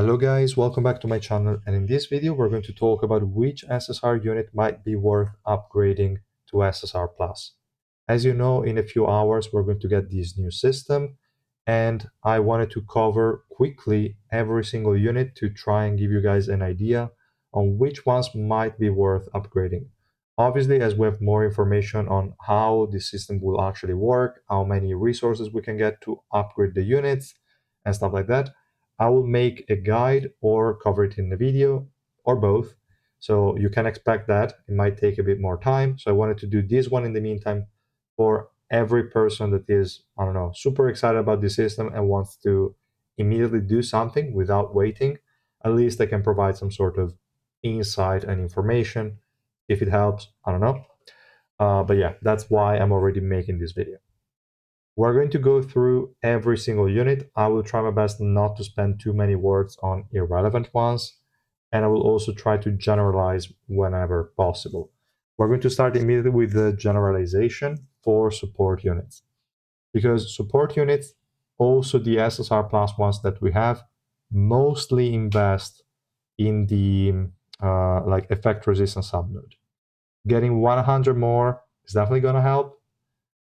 Hello guys, welcome back to my channel, and in this video we're going to talk about which SSR unit might be worth upgrading to SSR Plus. As you know, in a few hours we're going to get this new system, and I wanted to cover quickly every single unit to try and give you guys an idea on which ones might be worth upgrading. Obviously, as we have more information on how the system will actually work, how many resources we can get to upgrade the units, and stuff like that, I will make a guide or cover it in the video or both. So you can expect that. It might take a bit more time. So I wanted to do this one in the meantime for every person that is, I don't know, super excited about the system and wants to immediately do something without waiting. At least I can provide some sort of insight and information. If it helps, I don't know. But yeah, that's why I'm already making this video. We're going to go through every single unit. I will try my best not to spend too many words on irrelevant ones, and I will also try to generalize whenever possible. We're going to start immediately with the generalization for support units, because support units, also the SSR plus ones that we have, mostly invest in the like effect resistance subnode. Getting 100 more is definitely going to help.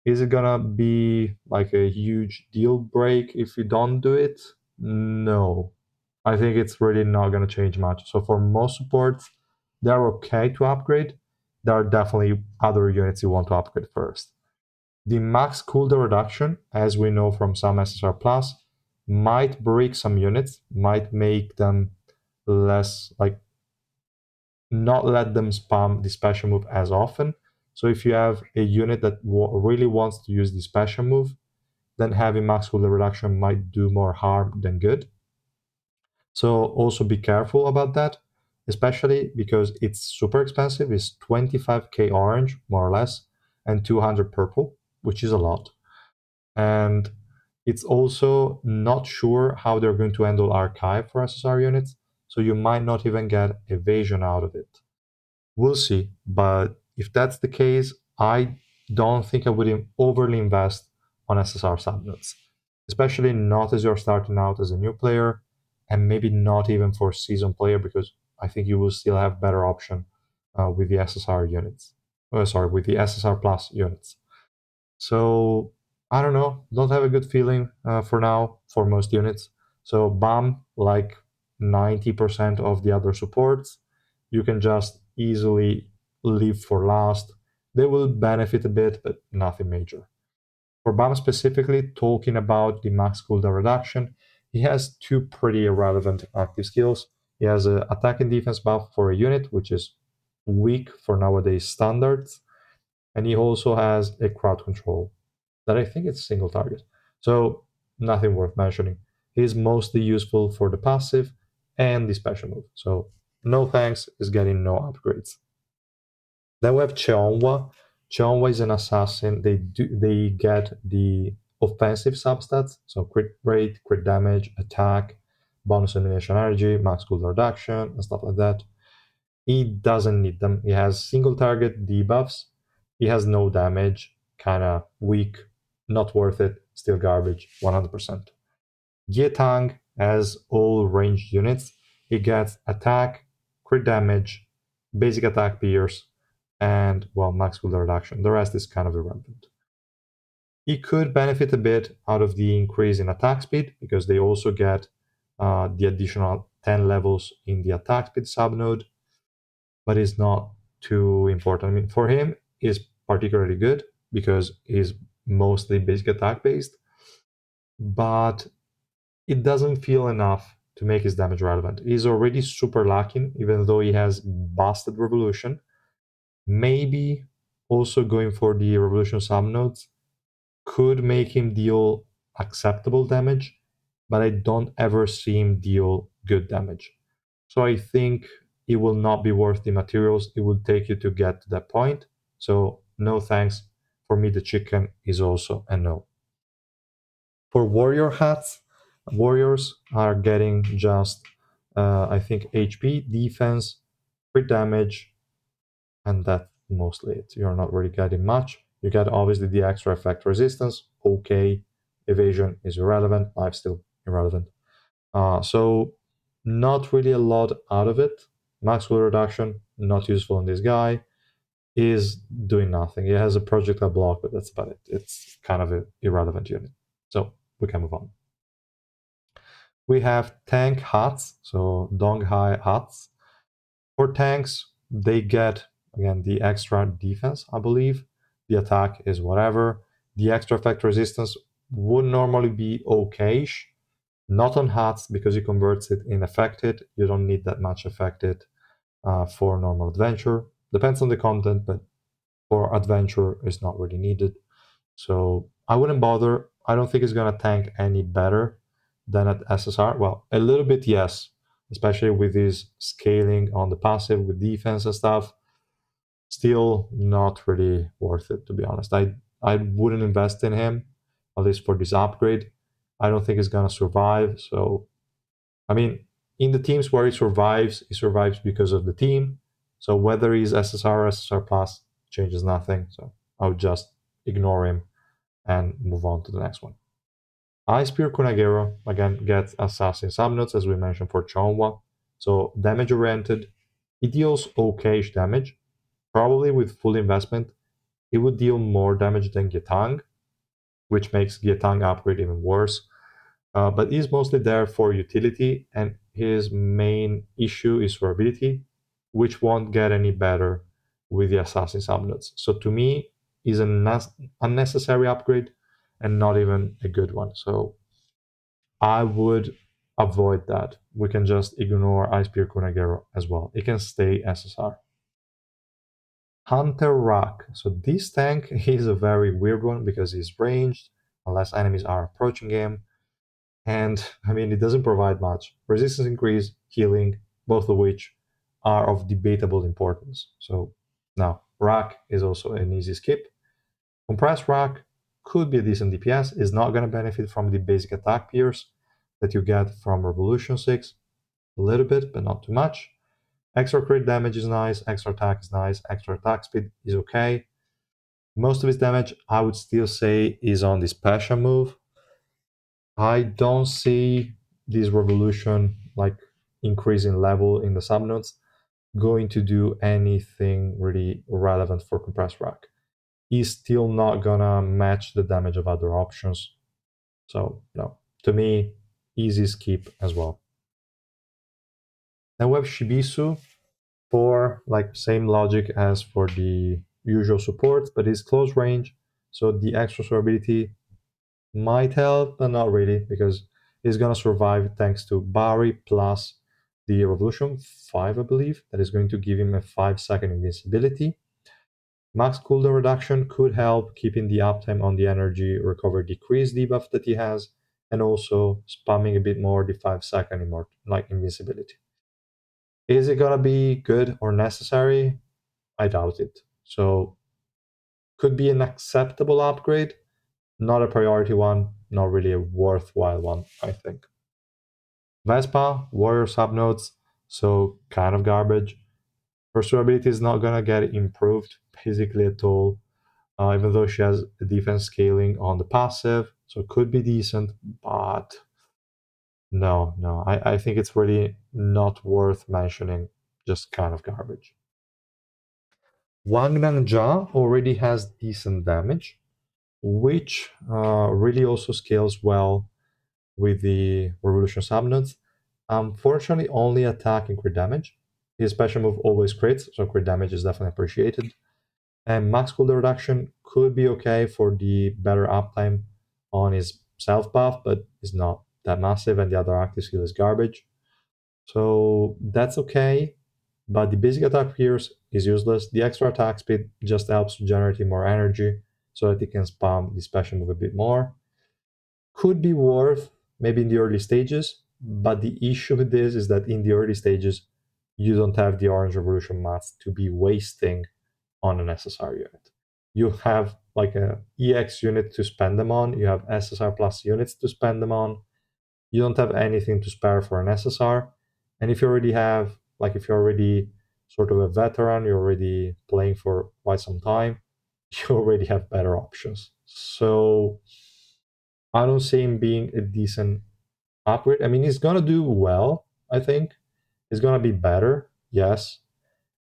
Is it gonna be like a huge deal break if you don't do it? No. I think it's really not gonna change much. So for most supports, they're okay to upgrade. There are definitely other units you want to upgrade first. The max cooldown reduction, as we know from some SSR Plus, might break some units, might make them less, like, not let them spam the special move as often. So if you have a unit that really wants to use the special move, then having max cooldown reduction might do more harm than good. So also be careful about that, especially because it's super expensive. It's 25k orange, more or less, and 200 purple, which is a lot. And it's also not sure how they're going to handle archive for SSR units, so you might not even get evasion out of it. We'll see, but if that's the case, I don't think I would overly invest on SSR subnets, especially not as you're starting out as a new player, and maybe not even for seasoned player, because I think you will still have better option with the SSR units. Sorry, with the SSR plus units. So I don't know, don't have a good feeling for now for most units. So BAM, like 90% of the other supports, you can just easily leave for last. They will benefit a bit, but nothing major. For BAM specifically, talking about the max cooldown reduction, he has two pretty irrelevant active skills. He has an attack and defense buff for a unit, which is weak for nowadays standards, and he also has a crowd control that I think it's single target. So nothing worth mentioning. He's mostly useful for the passive and the special move. So no thanks is getting no upgrades. Then we have Cheonwa. Cheonwa is an assassin. They get the offensive substats, so crit rate, crit damage, attack, bonus elimination energy, max cooldown reduction, and stuff like that. He doesn't need them. He has single target debuffs. He has no damage, kind of weak, not worth it, still garbage, 100%. Tang has all ranged units. He gets attack, crit damage, basic attack pierce, and, well, max cooldown reduction. The rest is kind of irrelevant. He could benefit a bit out of the increase in attack speed, because they also get the additional 10 levels in the attack speed subnode, but it's not too important. I mean, for him, it's particularly good because he's mostly basic attack based, but it doesn't feel enough to make his damage relevant. He's already super lacking, even though he has busted Revolution. Maybe also going for the Revolution subnodes could make him deal acceptable damage, but I don't ever see him deal good damage. So I think it will not be worth the materials it will take you to get to that point. So no thanks. For me, the chicken is also a no. For warrior hats, warriors are getting just, I think, HP, defense, crit damage, and that's mostly it. You're not really getting much. You get obviously the extra effect resistance. Okay, evasion is irrelevant. Lifesteal irrelevant. So Not really a lot out of it. Max cooldown reduction, not useful on this guy. Is doing nothing. It has a projectile block, but that's about it. It's kind of an irrelevant unit. So we can move on. We have tank huts, so Donghai huts. For tanks, they get, again, the extra defense, I believe. The attack is whatever. The extra effect resistance would normally be okayish. Not on huts because it converts it in affected. You don't need that much affected for normal adventure. Depends on the content, but for adventure, it's not really needed. So I wouldn't bother. I don't think it's going to tank any better than at SSR. Well, a little bit, yes, especially with his scaling on the passive with defense and stuff. Still not really worth it, to be honest. I wouldn't invest in him, at least for this upgrade. I don't think he's going to survive. So, I mean, in the teams where he survives because of the team. So whether he's SSR or SSR plus changes nothing. So I would just ignore him and move on to the next one. Ice Spear Kunagero, again, gets Assassin subnodes, as we mentioned for Chonwa. So damage oriented, it deals okayish damage. Probably with full investment, it would deal more damage than Getang, which makes Getang upgrade even worse. But he's mostly there for utility, and his main issue is survivability, which won't get any better with the Assassin subnodes. So to me, is an unnecessary upgrade and not even a good one. So I would avoid that. We can just ignore Ice Spear Kunagero as well. It can stay SSR. Hunter Rock. So this tank is a very weird one because he's ranged unless enemies are approaching him. And I mean, it doesn't provide much. Resistance increase, healing, both of which are of debatable importance. So now, Rock is also an easy skip. Compressed Rock could be a decent DPS, is not going to benefit from the basic attack pierce that you get from Revolution 6. A little bit, but not too much. Extra crit damage is nice, extra attack is nice, extra attack speed is okay. Most of his damage, I would still say, is on this Pasha move. I don't see this Revolution, like increasing level in the subnodes, going to do anything really relevant for Compressed Rock. He's still not gonna match the damage of other options. So, no. To me, easy skip as well. Then we have Shibisu for like same logic as for the usual supports, but it's close range. So the extra survivability might help, but not really, because he's gonna survive thanks to Barry plus the Revolution 5, I believe, that is going to give him a 5-second invincibility. Max cooldown reduction could help keeping the uptime on the energy recover decrease debuff that he has, and also spamming a bit more the 5-second like invincibility. Is it gonna be good or necessary? I doubt it. So could be an acceptable upgrade, not a priority one, not really a worthwhile one, I think. Vespa, warrior subnodes, so kind of garbage. Her survivability is not gonna get improved basically at all, even though she has a defense scaling on the passive, so it could be decent, but no, I think it's really not worth mentioning, just kind of garbage. Wang Nangjia already has decent damage, which really also scales well with the Revolution subnodes. Unfortunately, only attack and crit damage. His special move always crits, so crit damage is definitely appreciated. And max cooldown reduction could be okay for the better uptime on his self buff, but it's not that massive, and the other active skill is garbage. So that's okay, but the basic attack pierce is useless. The extra attack speed just helps generating more energy so that he can spam the special move a bit more. Could be worth maybe in the early stages, but the issue with this is that in the early stages, you don't have the Orange Revolution mats to be wasting on an SSR unit. You have like a EX unit to spend them on, you have SSR plus units to spend them on, you don't have anything to spare for an SSR. And if you already have, like, if you're already sort of a veteran, you're already playing for quite some time, you already have better options. So I don't see him being a decent upgrade. I mean, he's gonna do well I think. It's gonna be better, yes.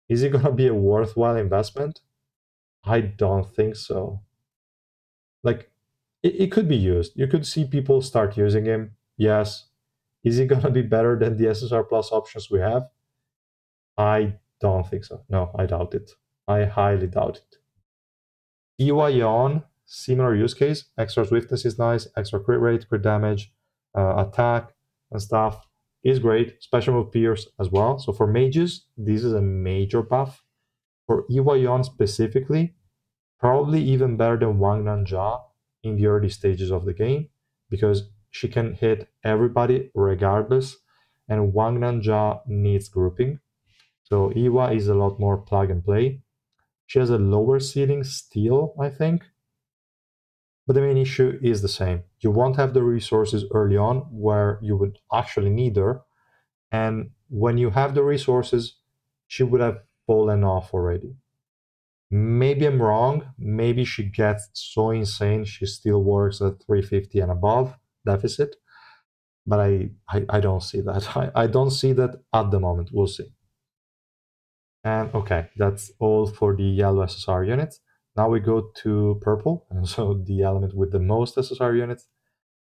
Is it gonna be a worthwhile investment? I don't think so. Like, it could be used. You could see people start using him, yes. Is it gonna be better than the SSR Plus options we have? I don't think so. No, I doubt it. I highly doubt it. EY similar use case. Extra swiftness is nice, extra crit rate, crit damage, attack, and stuff is great. Special move Pierce as well. So for mages, this is a major buff. For EY specifically, probably even better than Wang Nanjia in the early stages of the game because she can hit everybody regardless, and Wang Nanjia needs grouping. So Iwa is a lot more plug and play. She has a lower ceiling still, I think, but the main issue is the same. You won't have the resources early on where you would actually need her, and when you have the resources, she would have fallen off already. Maybe I'm wrong. Maybe she gets so insane she still works at 350 and above deficit, but I don't see that. I don't see that at the moment. We'll see. And okay, that's all for the yellow SSR units. Now we go to purple, and so the element with the most SSR units.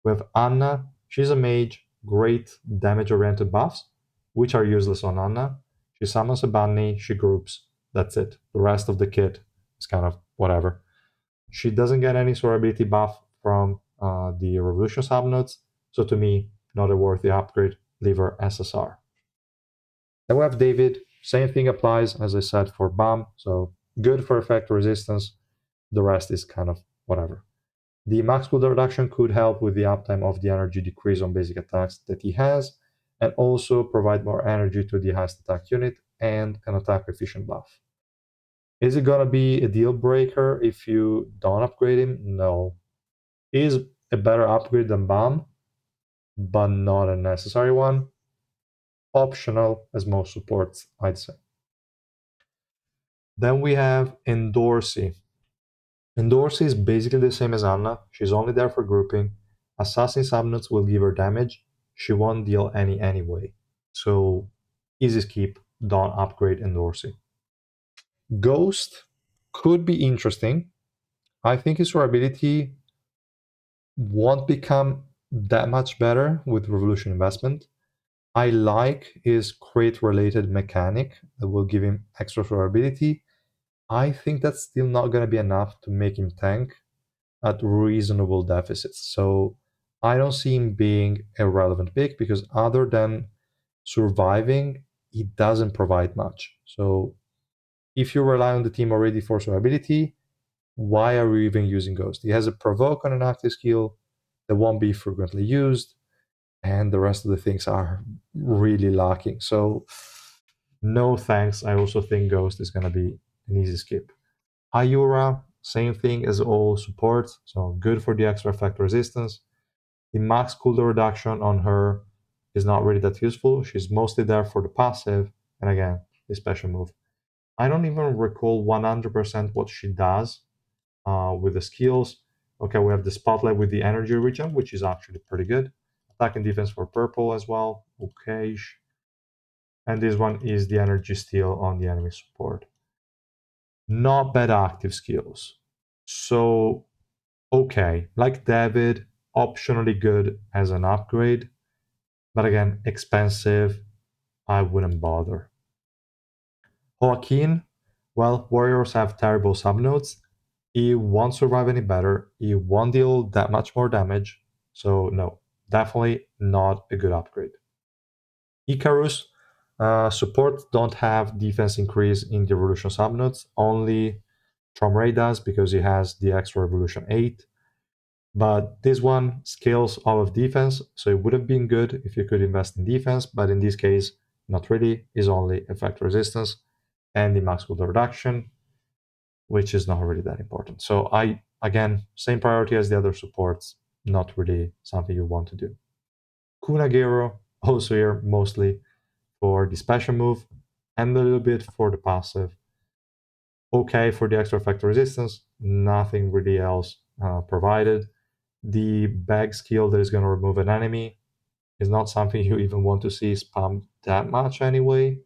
We have Anna. She's a mage, great damage-oriented buffs, which are useless on Anna. She summons a bunny, she groups. That's it. The rest of the kit is kind of whatever. She doesn't get any survivability buff from the Revolution subnodes, so to me, not a worthy upgrade. Leave her SSR. Then we have David. Same thing applies as I said for BAM. So good for effect resistance. The rest is kind of whatever. The max cooldown reduction could help with the uptime of the energy decrease on basic attacks that he has, and also provide more energy to the highest attack unit and an attack efficient buff. Is it gonna be a deal breaker if you don't upgrade him? No. Is a better upgrade than BAM, but not a necessary one. Optional as most supports, I'd say. Then we have Endorsi. Endorsi is basically the same as Anna. She's only there for grouping. Assassin subnets will give her damage. She won't deal any anyway. So easy skip, don't upgrade Endorsi. Ghost could be interesting. I think his durability won't become that much better with Revolution investment. I like his crit related mechanic that will give him extra durability. I think that's still not going to be enough to make him tank at reasonable deficits. So I don't see him being a relevant pick because other than surviving, he doesn't provide much. So if you rely on the team already for survivability, why are we even using Ghost? He has a provoke on an active skill that won't be frequently used, and the rest of the things are really lacking. So no thanks. I also think Ghost is going to be an easy skip. Ayura, same thing as all supports, so good for the extra effect resistance. The max cooldown reduction on her is not really that useful. She's mostly there for the passive, and again, the special move. I don't even recall 100% what she does with the skills. Okay, we have the spotlight with the energy regen, which is actually pretty good. Attack and defense for purple as well. Okay. And this one is the energy steal on the enemy support. Not bad active skills. So, okay, like David, optionally good as an upgrade, but again, expensive. I wouldn't bother. Joaquin, well, warriors have terrible subnodes. He won't survive any better. He won't deal that much more damage. So, no, definitely not a good upgrade. Icarus, support don't have defense increase in the evolution subnodes. Only Tromray does because he has the extra evolution 8. But this one scales all of defense, so it would have been good if you could invest in defense, but in this case, not really. Is only effect resistance and the max cooldown reduction, which is not really that important. So I, again, same priority as the other supports, not really something you want to do. Kunagero, also here mostly for the special move and a little bit for the passive. Okay for the extra effect resistance, nothing really else provided. The bag skill that is going to remove an enemy, It's not something you even want to see spammed that much anyway.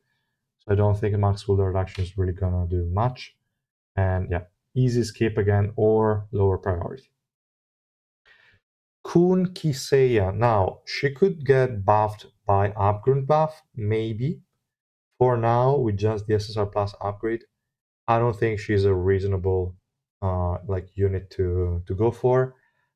So I don't think a max folder reduction is really gonna do much. And yeah, easy skip again or lower priority. Kun Kiseiya. Now, she could get buffed by upgrade buff, maybe. For now, with just the SSR Plus upgrade, I don't think she's a reasonable unit to go for.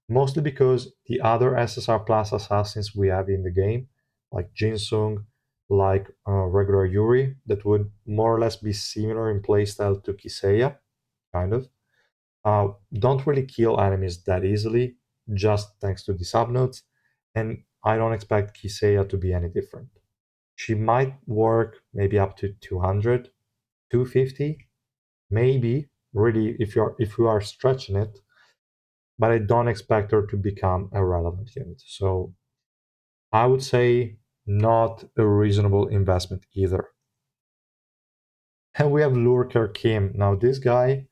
Mostly because the other SSR Plus assassins we have in the game, like Jinsung, like regular Yuri, that would more or less be similar in playstyle to Kiseiya, kind of, don't really kill enemies that easily, just thanks to the subnodes, and I don't expect Kiseiya to be any different. She might work maybe up to 200, 250, maybe, really, if you are stretching it, but I don't expect her to become a relevant unit. So I would say not a reasonable investment either. And we have Lurker Kim. Now, this guy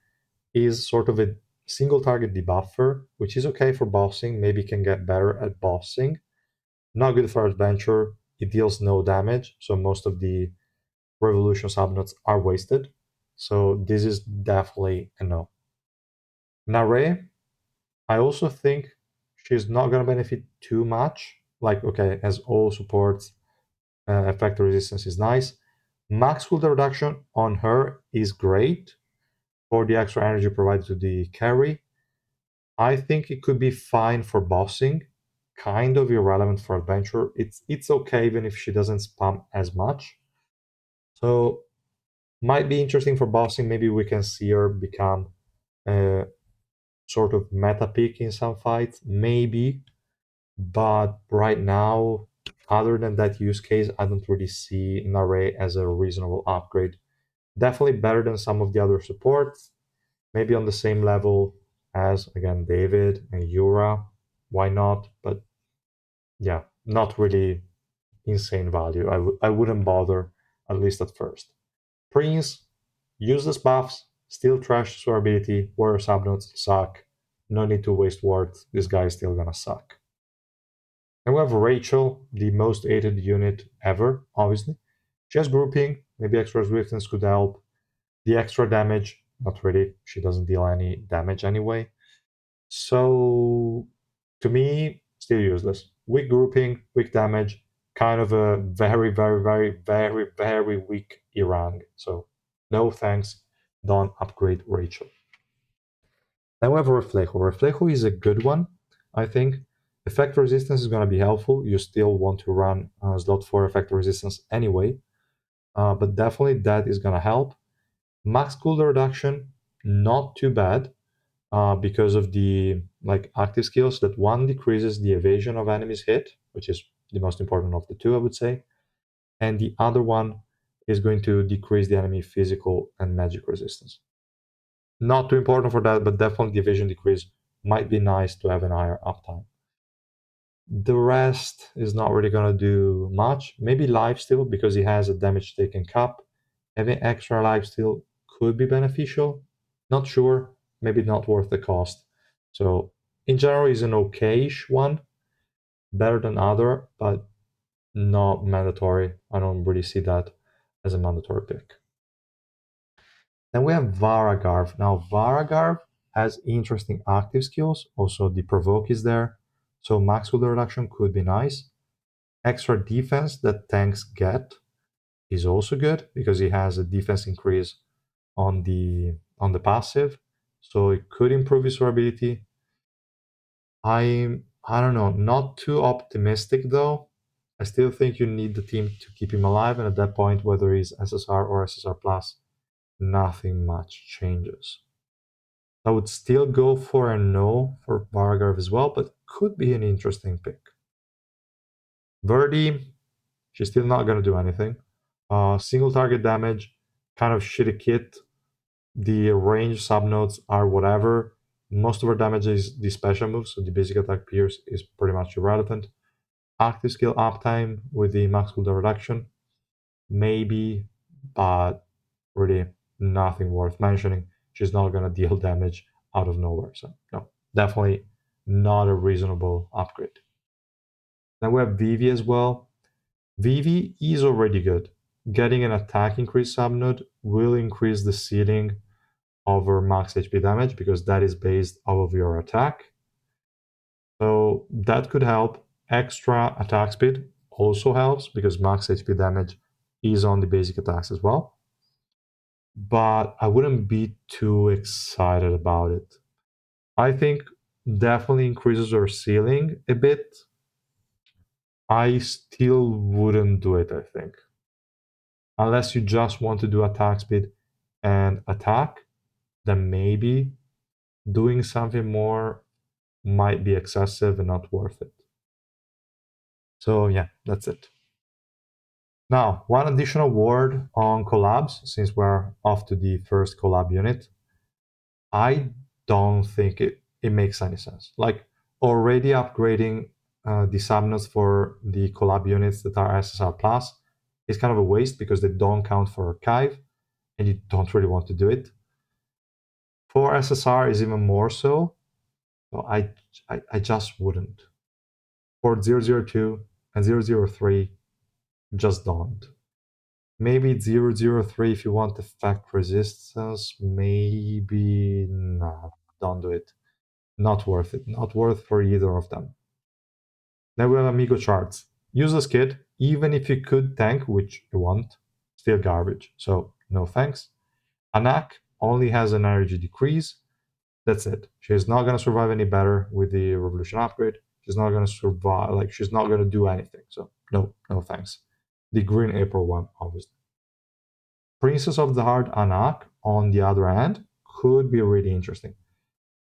is sort of a single target debuffer, which is okay for bossing, maybe can get better at bossing. Not good for adventure. It deals no damage, so most of the revolution subnodes are wasted. So this is definitely a no. Nare, I also think she's not gonna benefit too much. Like, okay, as all supports, effect resistance is nice. Max field reduction on her is great for the extra energy provided to the carry. I think it could be fine for bossing, kind of irrelevant for adventure. It's okay even if she doesn't spam as much. So might be interesting for bossing. Maybe we can see her become a sort of meta pick in some fights, maybe. But right now, other than that use case, I don't really see Nare as a reasonable upgrade. Definitely better than some of the other supports. Maybe on the same level as again David and Yura. Why not? But yeah, not really insane value. I wouldn't bother, at least at first. Prince, useless buffs, still trash survivability, warrior subnodes suck. No need to waste words. This guy is still gonna suck. And we have Rachel, the most hated unit ever, obviously. She has grouping, maybe extra swiftness could help. The extra damage, not really. She doesn't deal any damage anyway. So to me, still useless. Weak grouping, weak damage, kind of a very, very, very, very, very weak Irang. So no thanks. Don't upgrade Rachel. Then we have Reflejo. Reflejo is a good one, I think. Effect resistance is going to be helpful. You still want to run slot 4 effect resistance anyway, but definitely that is going to help. Max cooldown reduction, not too bad because of the active skills. That one decreases the evasion of enemies hit, which is the most important of the two, I would say, and the other one is going to decrease the enemy physical and magic resistance. Not too important for that, but definitely the evasion decrease might be nice to have an higher uptime. The rest is not really gonna do much. Maybe lifesteal because he has a damage taken cap. Having extra lifesteal could be beneficial. Not sure. Maybe not worth the cost. So in general, he's an okayish one, better than other, but not mandatory. I don't really see that as a mandatory pick. Then we have Varagarv. Now Varagarv has interesting active skills. Also, the provoke is there, so max field reduction could be nice. Extra defense that tanks get is also good because he has a defense increase on the passive, so it could improve his durability. I don't know, not too optimistic though. I still think you need the team to keep him alive, and at that point, whether he's SSR or SSR plus, nothing much changes. I would still go for a no for Bargarv as well, but could be an interesting pick. Verdi, she's still not going to do anything. Single target damage, kind of shitty kit. The range subnodes are whatever. Most of her damage is the special moves, so the basic attack pierce is pretty much irrelevant. Active skill uptime with the max cooldown reduction, maybe, but really nothing worth mentioning. She's not gonna deal damage out of nowhere, so no, definitely not a reasonable upgrade. Then we have Vivi as well. Vivi is already good. Getting an attack increase subnode will increase the ceiling over max HP damage because that is based off of your attack. So that could help. Extra attack speed also helps because max HP damage is on the basic attacks as well. But I wouldn't be too excited about it. I think definitely increases our ceiling a bit. I still wouldn't do it, I think. Unless you just want to do attack speed and attack, then maybe doing something more might be excessive and not worth it. So yeah, that's it. Now, one additional word on collabs, since we're off to the first collab unit. I don't think it makes any sense. Like already upgrading the subnets for the collab units that are SSR plus is kind of a waste because they don't count for archive and you don't really want to do it. For SSR is even more so. So I just wouldn't. For 002 and 003, just don't. Maybe 003 if you want effect resistance, maybe no, don't do it. Not worth it. Not worth for either of them. Then we have Amigo charts. Useless kit, even if you could tank, which you won't, still garbage. So no thanks. Anak only has an energy decrease. That's it. She's not gonna survive any better with the revolution upgrade. She's not gonna survive. Like she's not gonna do anything. So no, no thanks. The Green April one, obviously. Princess of the Heart Anak, on the other hand, could be really interesting.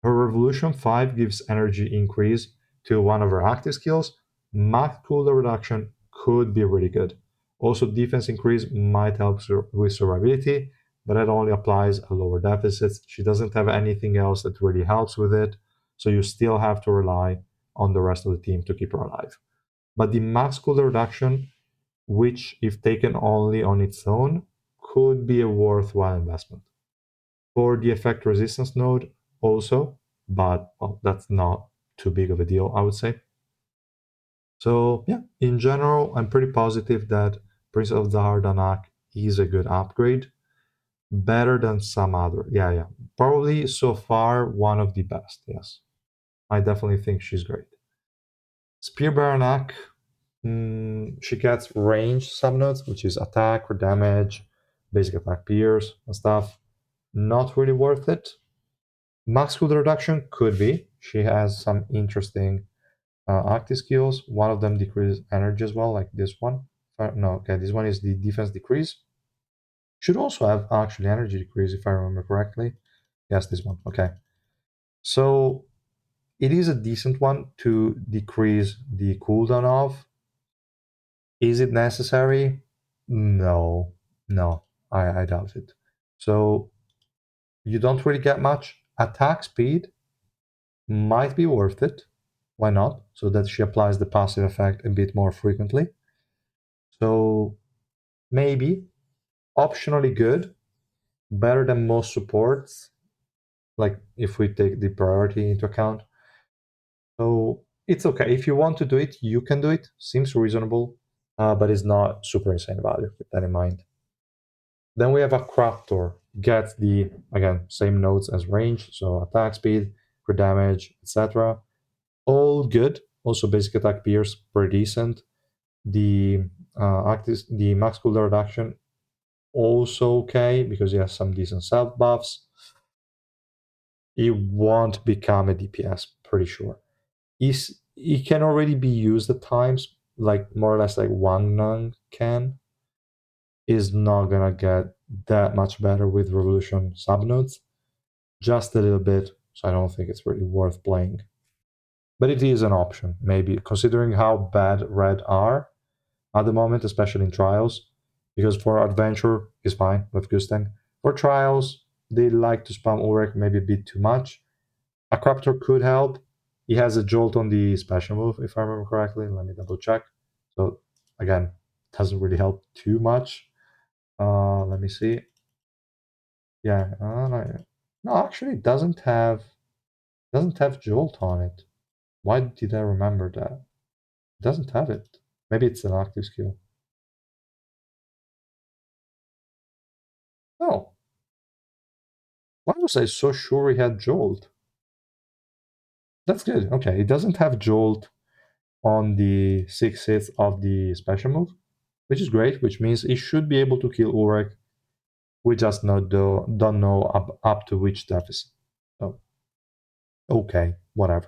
Her Revolution 5 gives energy increase to one of her active skills. Max cooldown reduction could be really good. Also, defense increase might help with survivability, but that only applies at lower deficits. She doesn't have anything else that really helps with it, so you still have to rely on the rest of the team to keep her alive. But the max cooldown reduction, which if taken only on its own, could be a worthwhile investment. For the effect resistance node also, but well, that's not too big of a deal, I would say. So yeah, in general, I'm pretty positive that Prince of the Hardanak is a good upgrade, better than some other. Yeah, yeah, probably so far one of the best. Yes, I definitely think she's great. Spear Baranak, she gets range subnodes, which is attack or damage, basic attack pierce and stuff. Not really worth it. Max cooldown reduction could be. She has some interesting active skills. One of them decreases energy as well, like this one. No, okay, this one is the defense decrease. Should also have actually energy decrease if I remember correctly. Yes, this one. Okay. So it is a decent one to decrease the cooldown of. Is it necessary? No, no, I doubt it. So you don't really get much attack speed. Might be worth it. Why not? So that she applies the passive effect a bit more frequently. So maybe optionally good, better than most supports, like if we take the priority into account. So it's okay. If you want to do it, you can do it. Seems reasonable, but it's not super insane value. Keep that in mind. Then we have a Craftor. Gets the, again, same notes as range, so attack speed, crit damage, etc. All good. Also basic attack pierce, pretty decent. The max cooldown reduction also okay because he has some decent self buffs. He won't become a DPS, pretty sure. He can already be used at times, like more or less like Wang Nang can. Is not gonna get that much better with Revolution subnodes, just a little bit. So I don't think it's really worth playing. But it is an option, maybe considering how bad red are at the moment, especially in trials, because for adventure is fine with Gusten. For trials, they like to spam Ulrich maybe a bit too much. A Craptor could help. He has a jolt on the special move, if I remember correctly. Let me double check. So again, doesn't really help too much. Let me see. Yeah, no, actually, it doesn't have jolt on it. Why did I remember that? It doesn't have it. Maybe it's an active skill. Oh, why was I so sure he had Jolt? That's good. Okay, it doesn't have Jolt on the 6 hits of the special move, which is great, which means it should be able to kill Urek. We just don't know up to which deficit. So, okay, whatever.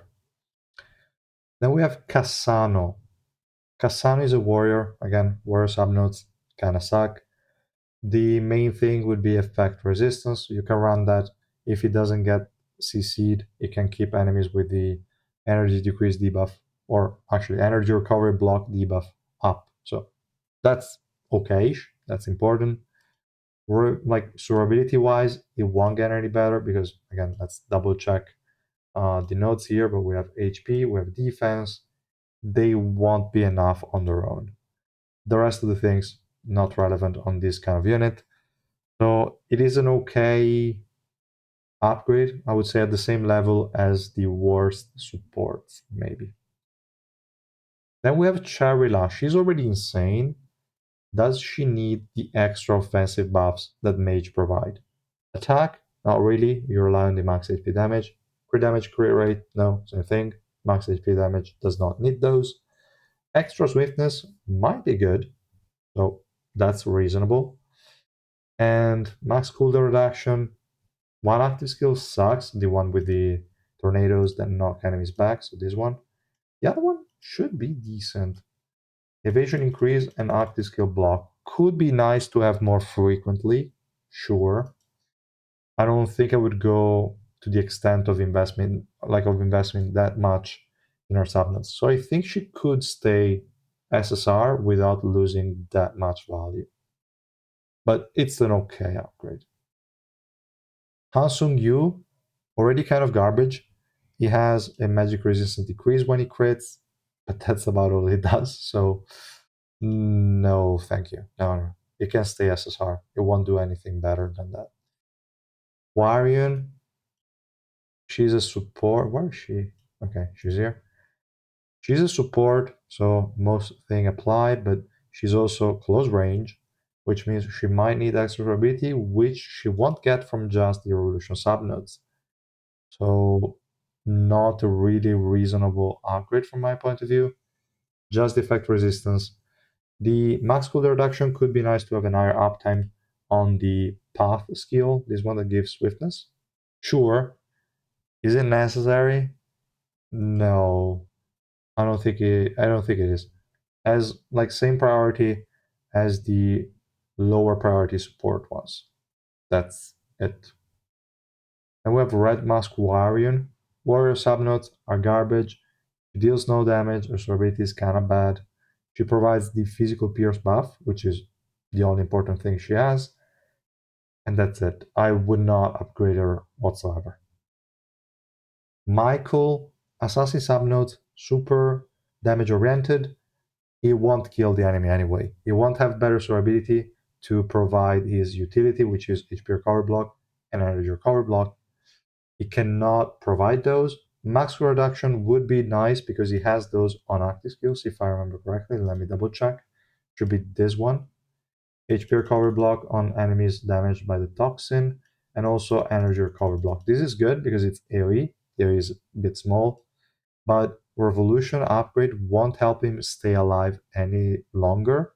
Then we have Cassano. Cassano is a warrior. Again, warrior subnodes kind of suck. The main thing would be effect resistance. You can run that. If it doesn't get CC'd, it can keep enemies with the energy decrease debuff, or actually energy recovery block debuff up. So that's okay-ish. That's important. Like survivability wise, it won't get any better because again, let's double check the notes here. But we have HP, we have defense. They won't be enough on their own. The rest of the things not relevant on this kind of unit. So it is an okay upgrade, I would say, at the same level as the worst supports, maybe. Then we have Charila. She's already insane. Does she need the extra offensive buffs that Mage provide? Attack? Not really. You rely on the max HP damage. Crit damage, crit rate? No, same thing. Max HP damage does not need those. Extra swiftness might be good, so that's reasonable. And max cooldown reduction. One active skill sucks, the one with the tornadoes that knock enemies back, so this one. The other one should be decent. Evasion increase and active skill block could be nice to have more frequently, sure. I don't think I would go to the extent of investment, that much in her subnets. So I think she could stay SSR without losing that much value. But it's an okay upgrade. Hansung Yu, already kind of garbage. He has a magic resistance decrease when he crits, but that's about all he does. So no, thank you. No, no. It can stay SSR. It won't do anything better than that. Warian, she's a support. Where is she? Okay, she's here. She's a support, so most thing applied, but she's also close range, which means she might need extra ability, which she won't get from just the evolution subnodes. So not a really reasonable upgrade from my point of view. Just effect resistance. The max cooldown reduction could be nice to have an higher uptime on the path skill, this one that gives swiftness. Sure. Is it necessary? No. I don't think it is. As like same priority as the lower priority support ones. That's it. And we have Red Mask Warrior. Warrior subnodes are garbage. She deals no damage, her durability is kinda bad. She provides the physical pierce buff, which is the only important thing she has. And that's it. I would not upgrade her whatsoever. Michael, Assassin subnode, super damage oriented. He won't kill the enemy anyway. He won't have better durability to provide his utility, which is HP recovery block and energy recovery block. He cannot provide those. Max reduction would be nice because he has those on active skills, if I remember correctly. Let me double check. Should be this one. HP recovery block on enemies damaged by the toxin, and also energy recovery block. This is good because it's AoE. AoE is a bit small, but Revolution upgrade won't help him stay alive any longer.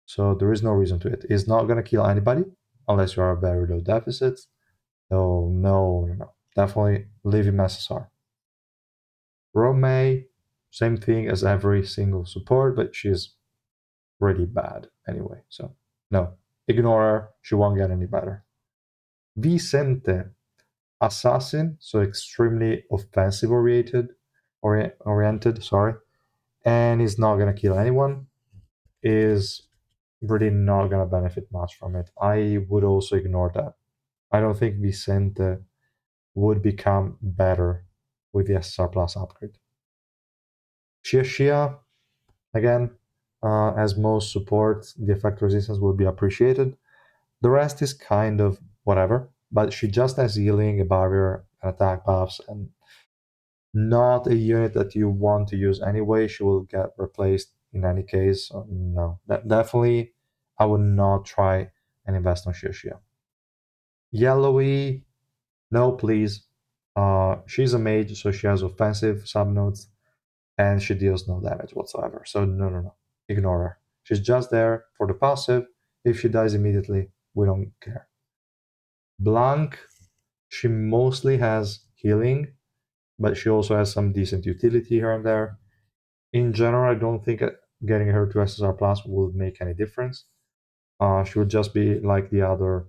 So there is no reason to it. It's not going to kill anybody unless you are a very low deficit. So no. Definitely leave him SSR. Romei, same thing as every single support, but she's pretty bad anyway. So no, ignore her. She won't get any better. Vicente, assassin, so extremely offensive oriented, sorry, and is not gonna kill anyone. Is really not gonna benefit much from it. I would also ignore that. I don't think Vicente would become better with the SSR Plus upgrade. Shia, again, as most support, the effect resistance will be appreciated. The rest is kind of whatever, but she just has healing, a barrier, and attack buffs, and Not a unit that you want to use anyway. She will get replaced in any case. So no, definitely, I would not try and invest on Shishia. Yellowy, no, please. She's a mage, so she has offensive subnodes, and she deals no damage whatsoever. So no, no, no, ignore her. She's just there for the passive. If she dies immediately, we don't care. Blanc, she mostly has healing, but she also has some decent utility here and there. In general, I don't think getting her to SSR Plus will make any difference. She would just be like the other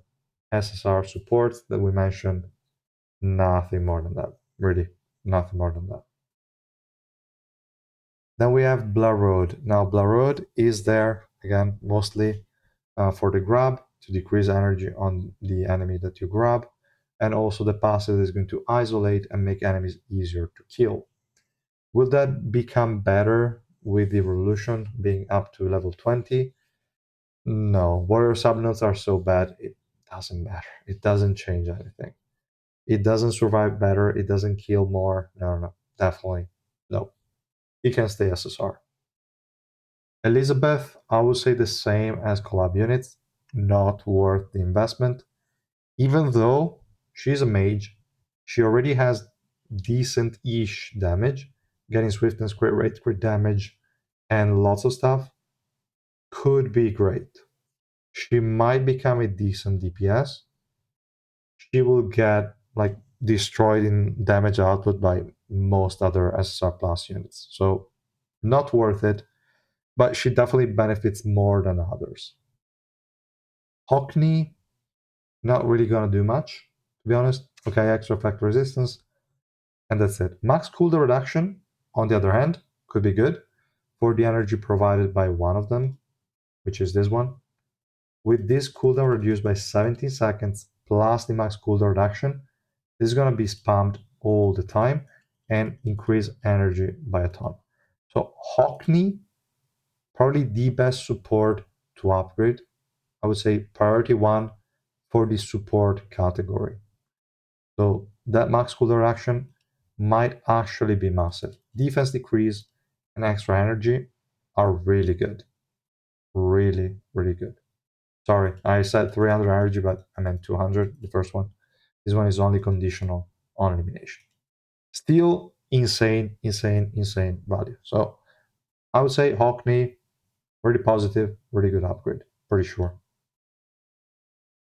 SSR supports that we mentioned. Nothing more than that. Really, nothing more than that. Then we have Blood. Now, Blood is there, again, mostly for the grab to decrease energy on the enemy that you grab. And also the passive is going to isolate and make enemies easier to kill. Will that become better with the Revolution being up to level 20? No. Warrior subnodes are so bad, it doesn't matter. It doesn't change anything. It doesn't survive better. It doesn't kill more. No, no, no. Definitely. No. He can stay SSR. Elizabeth, I would say the same as collab units. Not worth the investment. Even though she's a mage, she already has decent-ish damage, getting swiftness, crit rate, crit damage, and lots of stuff. Could be great. She might become a decent DPS. She will get like destroyed in damage output by most other SSR plus units. So not worth it, but she definitely benefits more than others. Hockney, not really gonna do much, to be honest. Okay, extra effect resistance, and that's it. Max cooldown reduction, on the other hand, could be good for the energy provided by one of them, which is this one. With this cooldown reduced by 17 seconds plus the max cooldown reduction, this is going to be spammed all the time and increase energy by a ton. So Hockney, probably the best support to upgrade. I would say priority one for the support category. So that max cooldown reduction might actually be massive. Defense decrease and extra energy are really good. Really, really good. Sorry, I said 300 energy, but I meant 200, the first one. This one is only conditional on elimination. Still insane, insane, insane value. So I would say Hockney, really positive, really good upgrade, pretty sure.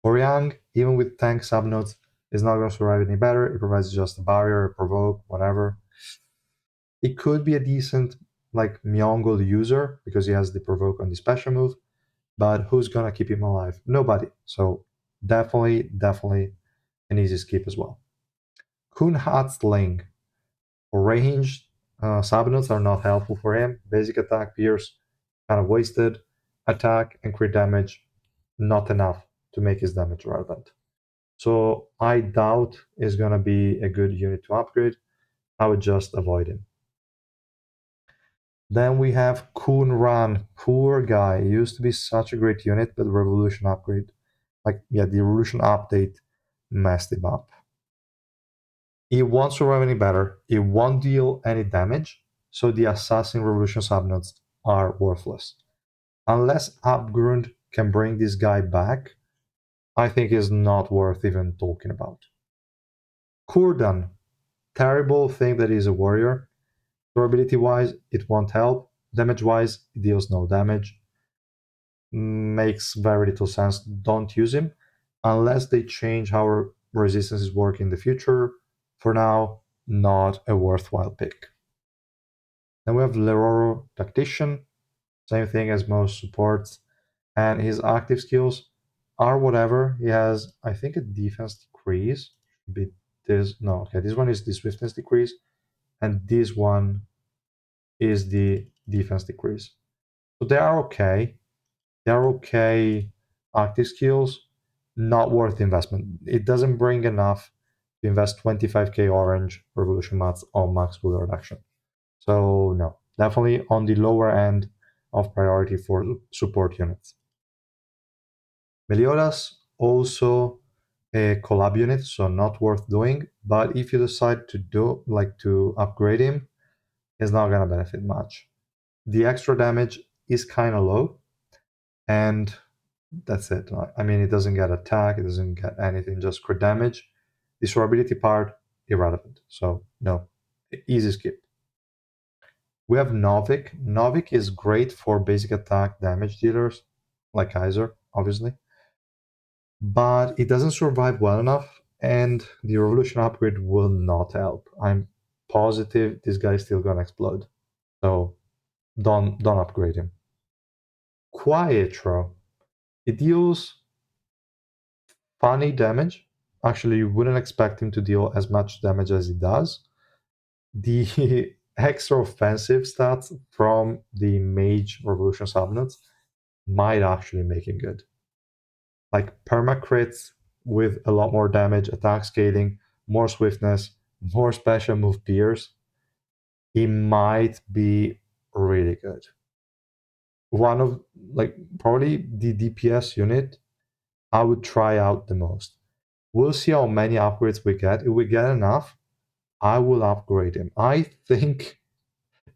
Oriang, even with tank subnodes, is not going to survive any better. It provides just a barrier, a provoke, whatever. It could be a decent like Myeongol user because he has the provoke on the special move, but who's gonna keep him alive? Nobody. So definitely, definitely an easy skip as well. Kunhat's Ling. Ranged subnodes are not helpful for him. Basic attack, pierce, kind of wasted. Attack and crit damage, not enough to make his damage relevant. So I doubt is gonna be a good unit to upgrade. I would just avoid him. Then we have Kunran. Poor guy. He used to be such a great unit, but the Revolution upgrade, like yeah, the Revolution update messed him up. It won't survive any better, it won't deal any damage, so the Assassin Revolution subnodes are worthless. Unless Upgrund can bring this guy back, I think is not worth even talking about. Kurdan, terrible thing that he's a warrior. Durability wise, it won't help. Damage wise, it deals no damage. Makes very little sense. Don't use him unless they change how resistances work in the future. For now, not a worthwhile pick. Then we have Leroro Tactician, same thing as most supports, and his active skills are whatever. He has, I think, a defense decrease. Be this no, okay, this one is the swiftness decrease, and this one is the defense decrease. So they are okay. They are okay active skills, not worth the investment. It doesn't bring enough to invest 25k orange revolution mats on max cooldown reduction. So no, definitely on the lower end of priority for support units. Meliodas also a collab unit, so not worth doing. But if you decide to do like to upgrade him, it's not gonna benefit much. The extra damage is kind of low, and that's it. I mean, it doesn't get attack, it doesn't get anything, just crit damage. The survivability part, irrelevant. So no, easy skip. We have Novik. Novik is great for basic attack damage dealers, like Kaiser, obviously, but it doesn't survive well enough, and the Revolution upgrade will not help. I'm positive this guy's still gonna explode. So don't upgrade him. Quietro. It deals funny damage. Actually, you wouldn't expect him to deal as much damage as he does. The extra offensive stats from the Mage Revolution subnets might actually make him good. Like permacrits with a lot more damage, attack scaling, more swiftness, more special move peers, he might be really good. One of like probably the DPS unit I would try out the most. We'll see how many upgrades we get. If we get enough, I will upgrade him. I think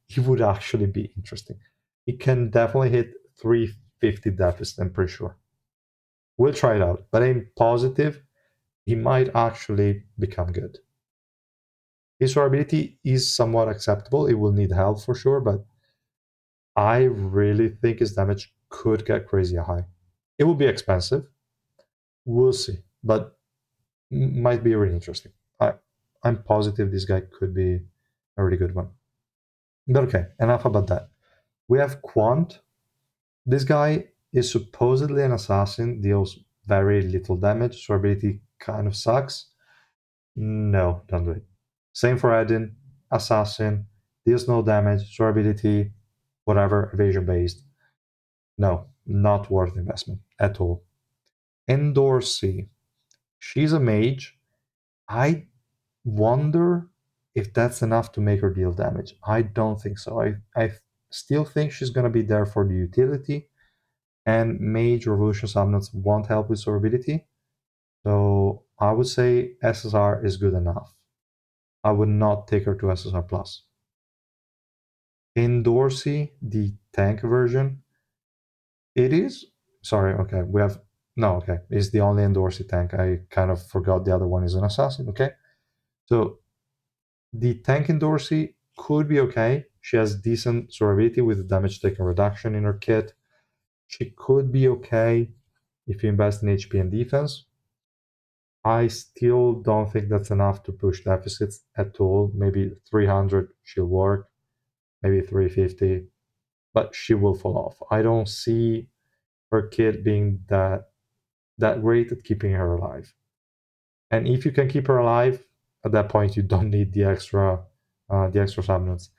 he would actually be interesting. He can definitely hit 350 deficit, I'm pretty sure. We'll try it out, but I'm positive he might actually become good. His durability is somewhat acceptable. It will need help for sure, but I really think his damage could get crazy high. It will be expensive. We'll see, but might be really interesting. I'm positive this guy could be a really good one. But okay, enough about that. We have Quant. This guy is supposedly an assassin, deals very little damage, so ability kind of sucks. No, don't do it. Same for Edin, assassin, deals no damage, so ability, whatever, evasion based. No, not worth investment at all. Endorsi, she's a mage. I wonder if that's enough to make her deal damage. I don't think so. I still think she's going to be there for the utility, and mage revolution summoners won't help with durability. So I would say SSR is good enough. I would not take her to SSR plus. In Dorsey, the tank version, it is. Sorry, okay, we have no. Okay, it's the only Dorsey tank. I kind of forgot the other one is an assassin. Okay, so the tank in Dorsey could be okay. She has decent durability with damage taken reduction in her kit. She could be okay if you invest in HP and defense. I still don't think that's enough to push deficits at all. Maybe 300 she'll work, maybe 350, but she will fall off. I don't see her kit being that great at keeping her alive. And if you can keep her alive, at that point you don't need the extra subnets.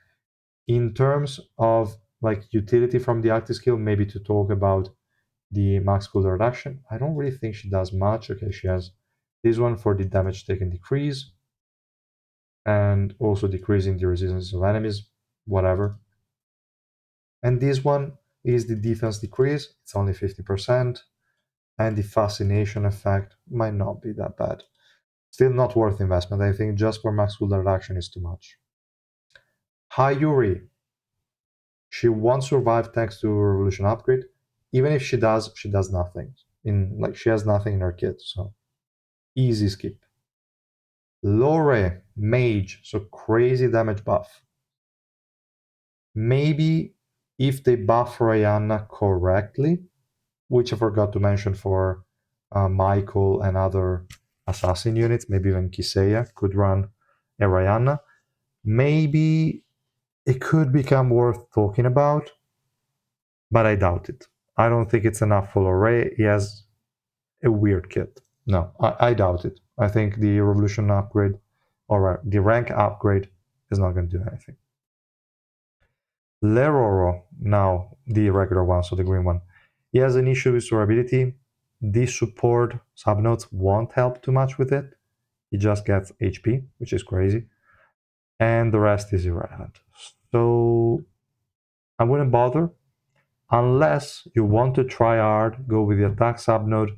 In terms of like utility from the active skill, maybe to talk about the max cooldown reduction, I don't really think she does much. Okay, she has this one for the damage taken decrease, and also decreasing the resistance of enemies, whatever. And this one is the defense decrease, it's only 50%, and the fascination effect might not be that bad. Still not worth investment. I think just for max cooldown reduction is too much. Hayuri, she won't survive thanks to Revolution upgrade. Even if she does nothing. She has nothing in her kit, so easy skip. Lore, mage, so crazy damage buff. Maybe if they buff Rayana correctly, which I forgot to mention for Michael and other assassin units, maybe even Kiseiya could run a Rayana. Maybe it could become worth talking about, but I doubt it. I don't think it's enough for Lore. He has a weird kit. No, I doubt it. I think the Revolution upgrade or the rank upgrade is not going to do anything. Leroro, now the regular one, so the green one, he has an issue with durability. These support subnodes won't help too much with it. He just gets HP, which is crazy. And the rest is irrelevant. So I wouldn't bother unless you want to try hard, go with the attack subnode,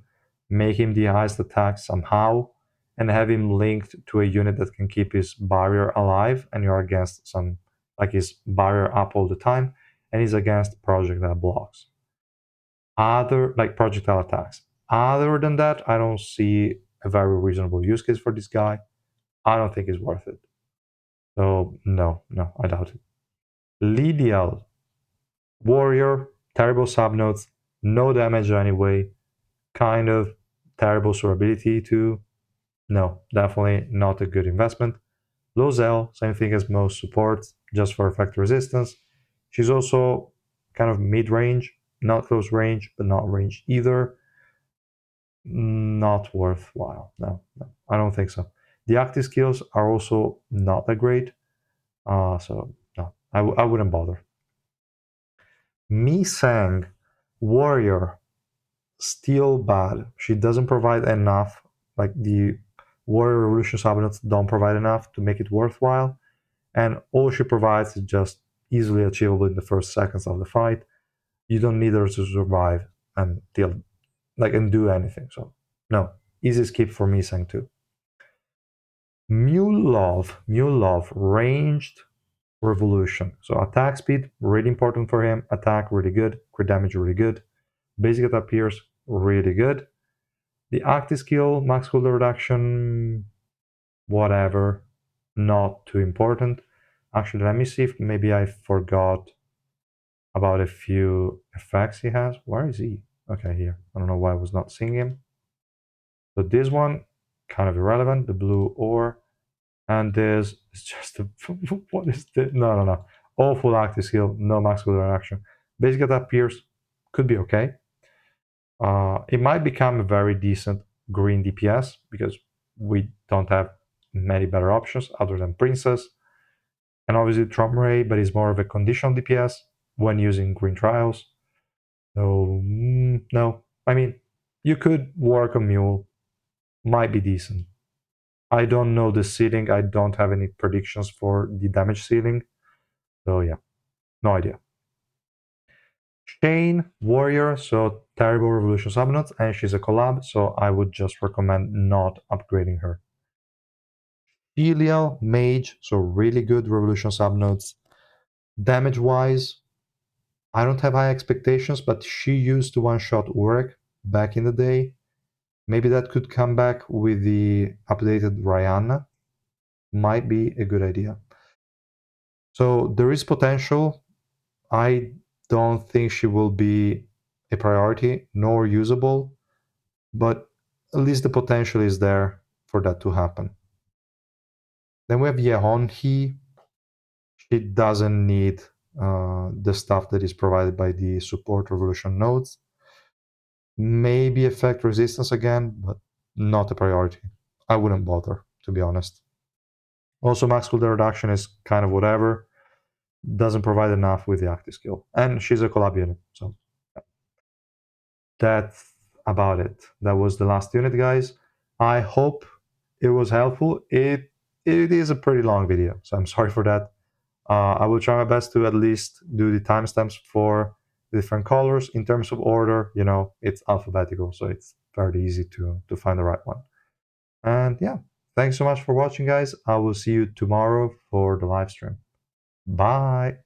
make him the highest attack somehow, and have him linked to a unit that can keep his barrier alive, and you're against some, like his barrier up all the time, and he's against projectile blocks. Other, like projectile attacks. Other than that, I don't see a very reasonable use case for this guy. I don't think it's worth it. So no, I doubt it. Lydial, warrior, terrible subnodes, no damage anyway, kind of terrible survivability too. No, definitely not a good investment. Lozelle, same thing as most supports, just for effect resistance. She's also kind of mid-range, not close range, but not range either. Not worthwhile. No, I don't think so. The active skills are also not that great. So no, I wouldn't bother. Mi Sang, warrior, still bad. She doesn't provide enough. Like the warrior revolution subunits don't provide enough to make it worthwhile, and all she provides is just easily achievable in the first seconds of the fight. You don't need her to survive until and do anything. So no, easy skip for Mi Sang too. Mulov, ranged revolution. So attack speed, really important for him. Attack, really good. Crit damage, really good. Basic attack appears really good. The active skill, max cooldown reduction, whatever, not too important. Actually, let me see if maybe I forgot about a few effects he has. Where is he? Okay, here. I don't know why I was not seeing him. So this one, kind of irrelevant, the blue ore. And this is just a, what is this? No. Awful active skill, no max cooldown action. Basic attack appears, could be okay. It might become a very decent green DPS because we don't have many better options other than Princess and obviously Trumray, but it's more of a conditional DPS when using green trials. So no, I mean you could work a mule, might be decent. I don't know the ceiling. I don't have any predictions for the damage ceiling. So yeah, no idea. Shane, warrior, so terrible revolution subnodes, and she's a collab, so I would just recommend not upgrading her. Helial, mage, so really good revolution subnodes. Damage wise, I don't have high expectations, but she used to one-shot Urek back in the day. Maybe that could come back with the updated Ryanna. Might be a good idea. So there is potential. I don't think she will be a priority nor usable, but at least the potential is there for that to happen. Then we have Yehonhi. She doesn't need the stuff that is provided by the support revolution nodes. Maybe effect resistance again, but not a priority. I wouldn't bother, to be honest. Also, max cooldown reduction is kind of whatever. Doesn't provide enough with the active skill. And she's a collab unit, so that's about it. That was the last unit, guys. I hope it was helpful. It is a pretty long video, so I'm sorry for that. I will try my best to at least do the timestamps for different colors. In terms of order, it's alphabetical, so it's very easy to find the right one. And yeah, thanks so much for watching, guys. I will see you tomorrow for the live stream. Bye.